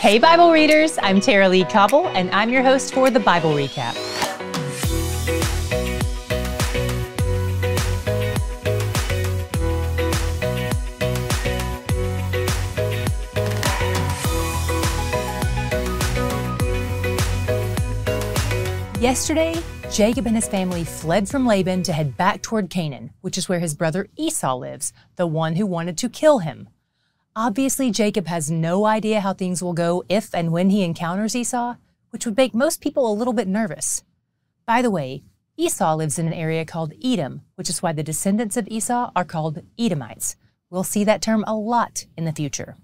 Hey Bible readers, I'm Tara Lee Cobble, and I'm your host for the Bible Recap. Yesterday, Jacob and his family fled from Laban to head back toward Canaan, which is where his brother Esau lives, the one who wanted to kill him. Obviously, Jacob has no idea how things will go if and when he encounters Esau, which would make most people a little bit nervous. By the way, Esau lives in an area called Edom, which is why the descendants of Esau are called Edomites. We'll see that term a lot in the future.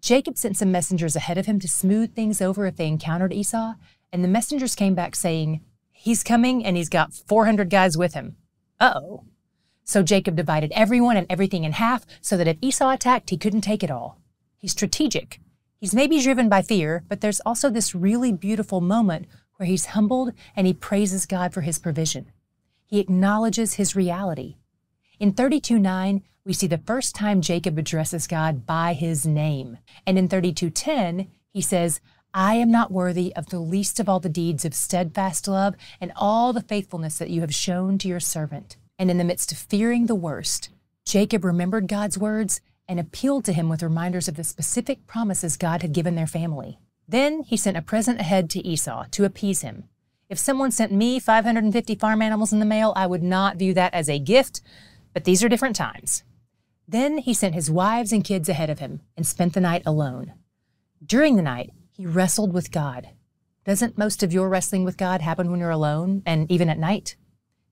Jacob sent some messengers ahead of him to smooth things over if they encountered Esau, and the messengers came back saying, "He's coming and he's got 400 guys with him." Uh-oh. So Jacob divided everyone and everything in half so that if Esau attacked, he couldn't take it all. He's strategic. He's maybe driven by fear, but there's also this really beautiful moment where he's humbled and he praises God for his provision. He acknowledges his reality. In 32:9, we see the first time Jacob addresses God by his name. And in 32:10, he says, "I am not worthy of the least of all the deeds of steadfast love and all the faithfulness that you have shown to your servant." And in the midst of fearing the worst, Jacob remembered God's words and appealed to him with reminders of the specific promises God had given their family. Then he sent a present ahead to Esau to appease him. If someone sent me 550 farm animals in the mail, I would not view that as a gift, but these are different times. Then he sent his wives and kids ahead of him and spent the night alone. During the night, he wrestled with God. Doesn't most of your wrestling with God happen when you're alone and even at night?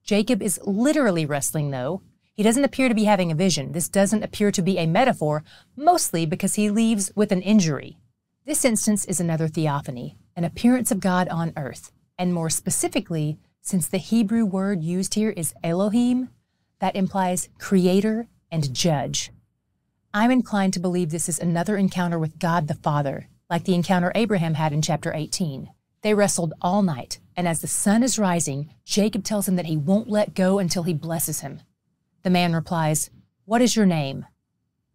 Jacob is literally wrestling, though. He doesn't appear to be having a vision. This doesn't appear to be a metaphor, mostly because he leaves with an injury. This instance is another theophany, an appearance of God on earth. And more specifically, since the Hebrew word used here is Elohim, that implies creator and judge. I'm inclined to believe this is another encounter with God the Father, like the encounter Abraham had in chapter 18. They wrestled all night, and as the sun is rising, Jacob tells him that he won't let go until he blesses him. The man replies, "What is your name?"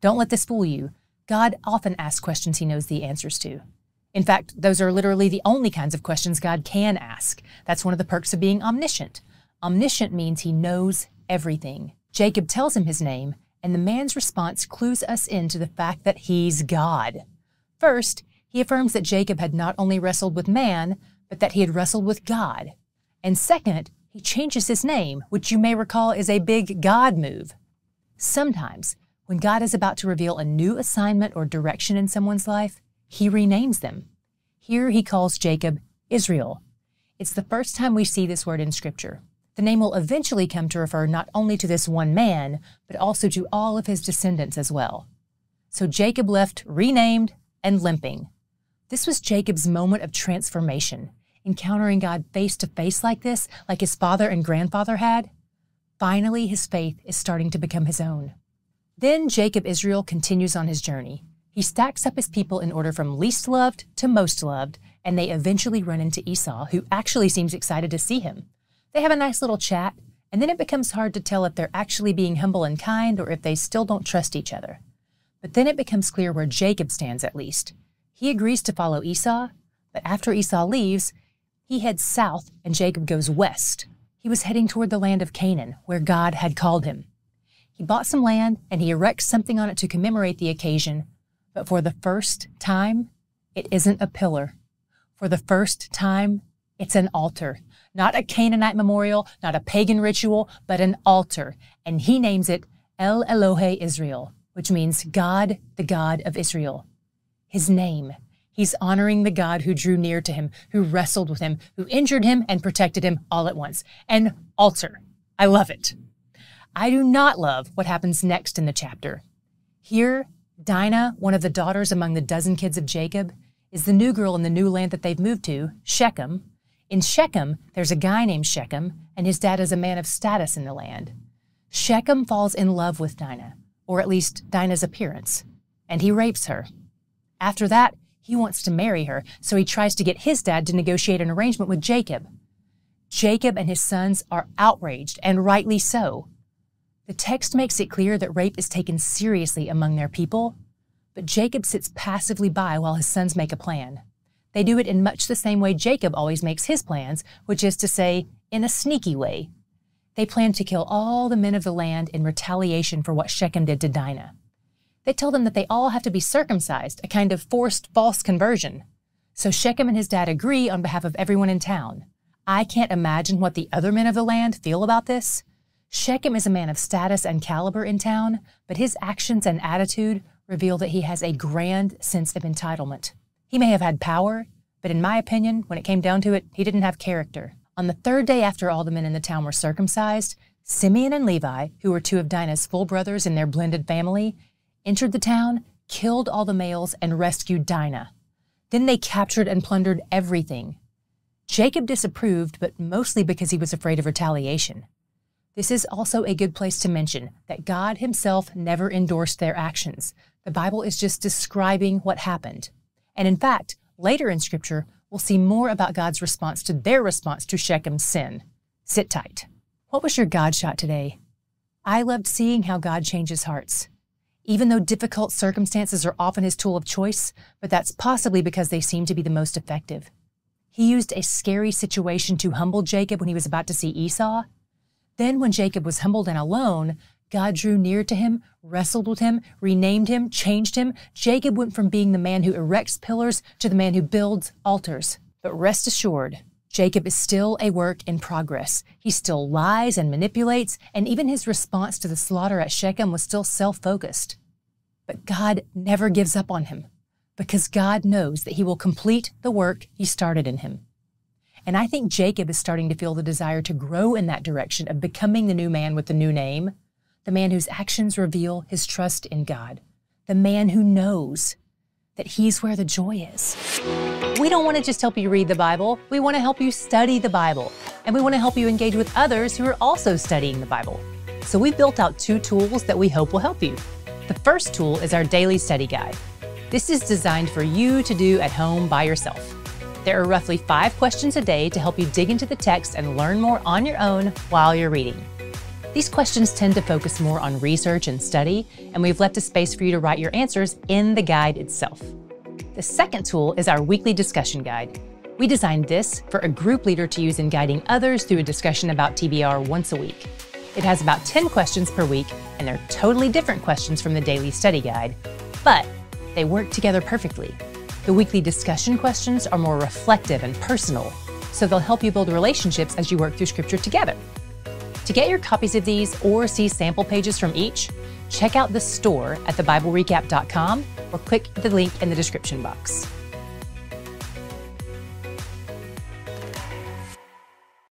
Don't let this fool you. God often asks questions he knows the answers to. In fact, those are literally the only kinds of questions God can ask. That's one of the perks of being omniscient. Omniscient means he knows everything. Jacob tells him his name, and the man's response clues us into the fact that he's God. First, he affirms that Jacob had not only wrestled with man, but that he had wrestled with God. And second, he changes his name, which you may recall is a big God move. Sometimes, when God is about to reveal a new assignment or direction in someone's life, he renames them. Here he calls Jacob Israel. It's the first time we see this word in Scripture. The name will eventually come to refer not only to this one man, but also to all of his descendants as well. So Jacob left renamed and limping. This was Jacob's moment of transformation, encountering God face to face like this, like his father and grandfather had. Finally, his faith is starting to become his own. Then Jacob Israel continues on his journey. He stacks up his people in order from least loved to most loved, and they eventually run into Esau, who actually seems excited to see him. They have a nice little chat, and then it becomes hard to tell if they're actually being humble and kind or if they still don't trust each other. But then it becomes clear where Jacob stands, at least. He agrees to follow Esau, but after Esau leaves, he heads south and Jacob goes west. He was heading toward the land of Canaan, where God had called him. He bought some land and he erects something on it to commemorate the occasion, but for the first time, it isn't a pillar. For the first time, it's an altar. Not a Canaanite memorial, not a pagan ritual, but an altar. And he names it El Elohe Israel, which means God, the God of Israel. His name. He's honoring the God who drew near to him, who wrestled with him, who injured him and protected him all at once. An altar. I love it. I do not love what happens next in the chapter. Here, Dinah, one of the daughters among the dozen kids of Jacob, is the new girl in the new land that they've moved to, Shechem. In Shechem, there's a guy named Shechem, and his dad is a man of status in the land. Shechem falls in love with Dinah, or at least Dinah's appearance, and he rapes her. After that, he wants to marry her, so he tries to get his dad to negotiate an arrangement with Jacob. Jacob and his sons are outraged, and rightly so. The text makes it clear that rape is taken seriously among their people, but Jacob sits passively by while his sons make a plan. They do it in much the same way Jacob always makes his plans, which is to say, in a sneaky way. They plan to kill all the men of the land in retaliation for what Shechem did to Dinah. They tell them that they all have to be circumcised, a kind of forced false conversion. So Shechem and his dad agree on behalf of everyone in town. I can't imagine what the other men of the land feel about this. Shechem is a man of status and caliber in town, but his actions and attitude reveal that he has a grand sense of entitlement. He may have had power, but in my opinion, when it came down to it, he didn't have character. On the third day after all the men in the town were circumcised, Simeon and Levi, who were two of Dinah's full brothers in their blended family, entered the town, killed all the males, and rescued Dinah. Then they captured and plundered everything. Jacob disapproved, but mostly because he was afraid of retaliation. This is also a good place to mention that God himself never endorsed their actions. The Bible is just describing what happened. And in fact, later in Scripture, we'll see more about God's response to their response to Shechem's sin. Sit tight. What was your God shot today? I loved seeing how God changes hearts. Even though difficult circumstances are often his tool of choice, but that's possibly because they seem to be the most effective. He used a scary situation to humble Jacob when he was about to see Esau. Then when Jacob was humbled and alone, God drew near to him, wrestled with him, renamed him, changed him. Jacob went from being the man who erects pillars to the man who builds altars. But rest assured, Jacob is still a work in progress. He still lies and manipulates, and even his response to the slaughter at Shechem was still self-focused. But God never gives up on him, because God knows that he will complete the work he started in him. And I think Jacob is starting to feel the desire to grow in that direction of becoming the new man with the new name, the man whose actions reveal his trust in God, the man who knows that he's where the joy is. We don't want to just help you read the Bible. We want to help you study the Bible. And we want to help you engage with others who are also studying the Bible. So we've built out 2 tools that we hope will help you. The first tool is our daily study guide. This is designed for you to do at home by yourself. There are roughly 5 questions a day to help you dig into the text and learn more on your own while you're reading. These questions tend to focus more on research and study, and we've left a space for you to write your answers in the guide itself. The second tool is our weekly discussion guide. We designed this for a group leader to use in guiding others through a discussion about TBR once a week. It has about 10 questions per week, and they're totally different questions from the daily study guide, but they work together perfectly. The weekly discussion questions are more reflective and personal, so they'll help you build relationships as you work through Scripture together. To get your copies of these or see sample pages from each, check out the store at thebiblerecap.com or click the link in the description box.